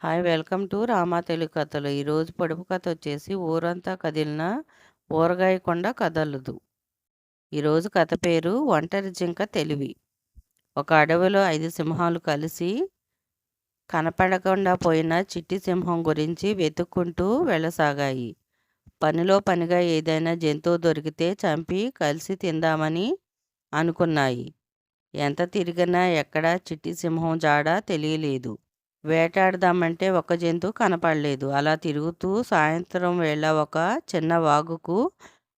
Hi! Welcome to Rama Telugu కథలు. ఈరోజు పొడుపు కథ వచ్చేసి ఊరంతా కదిలినా ఊరగాయ కొండ కదలదు. ఈరోజు కథ పేరు ఒంటరి జింక తెలివి. ఒక అడవిలో 5 సింహాలు కలిసి కనపడకుండా పోయిన చిట్టి సింహం గురించి వెతుక్కుంటూ వెళ్ళసాగాయి. పనిలో పనిగా ఏదైనా జంతువు దొరికితే చంపి కలిసి తిందామని అనుకున్నాయి. ఎంత తిరిగినా ఎక్కడా చిట్టి సింహం జాడ తెలియలేదు. వేటాడదామంటే ఒక్క జంతువు కనపడలేదు. అలా తిరుగుతూ సాయంత్రం వేళ ఒక చిన్న వాగుకు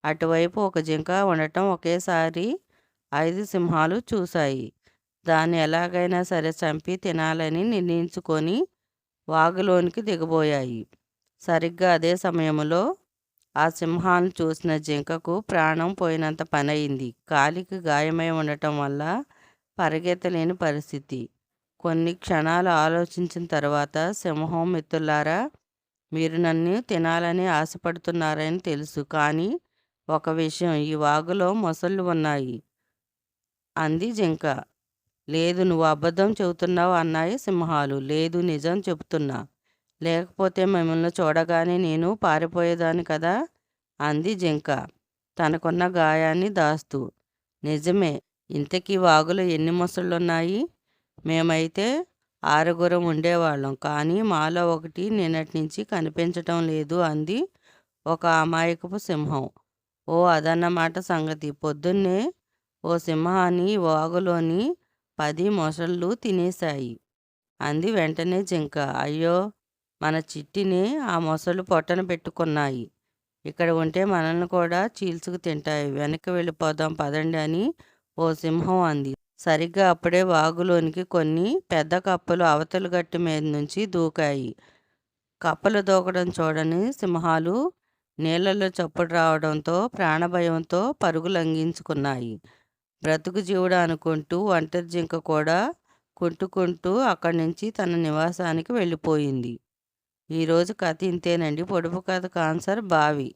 అటువైపు ఒక జింక ఉండటం ఒకేసారి 5 సింహాలు చూశాయి. దాన్ని ఎలాగైనా సరే చంపి తినాలని నిర్ణయించుకొని వాగులోనికి దిగబోయాయి. సరిగ్గా అదే సమయంలో ఆ సింహాలను చూసిన జింకకు ప్రాణం పోయినంత పనయింది. కాలికి గాయమై ఉండటం వల్ల పరిగెత్తలేని పరిస్థితి. కొన్ని క్షణాలు ఆలోచించిన తర్వాత సింహం, మిత్రులారా, మీరు నన్ను తినాలని ఆశపడుతున్నారని తెలుసు. కానీ ఒక విషయం, ఈ వాగులో మొసళ్ళు ఉన్నాయి అంది జింక. లేదు, నువ్వు అబద్ధం చెబుతున్నావు అన్నాయి సింహాలు. లేదు, నిజం చెబుతున్నా. లేకపోతే మిమ్మల్ని చూడగానే నేను పారిపోయేదాన్ని కదా అంది జింక తనకున్న గాయాన్ని దాస్తూ. నిజమే. ఇంతకీ వాగులో ఎన్ని మొసళ్ళున్నాయి? మేమైతే 6గురం ఉండేవాళ్ళం. కానీ మాలో ఒకటి నిన్నటి నుంచి కనిపించటం లేదు అంది ఒక అమాయకపు సింహం. ఓ, అదన్నమాట సంగతి. పొద్దున్నే ఓ సింహాన్ని వాగులోని 10 మొసళ్ళు తినేశాయి అంది వెంటనే జింక. అయ్యో, మన చిట్టిని ఆ మొసళ్ళు పొట్టన పెట్టుకున్నాయి. ఇక్కడ ఉంటే మనల్ని కూడా చీల్చుకు తింటాయి. వెనక్కి వెళ్ళిపోదాం పదండి అని ఓ సింహం అంది. సరిగ్గా అప్పుడే వాగులోనికి కొన్ని పెద్ద కప్పలు అవతలి గట్టు మీద నుంచి దూకాయి. కప్పలు దూకడం చూడని సింహాలు నీళ్లలో చప్పుడు రావడంతో ప్రాణభయంతో పరుగులంఘించుకున్నాయి. బ్రతుకు జీవుడు అనుకుంటూ ఒంటరి జింక కూడా కుంటుకుంటూ అక్కడి నుంచి తన నివాసానికి వెళ్ళిపోయింది. ఈరోజు కథ ఇంతేనండి. పొడుపు కథకు ఆన్సర్ బావి.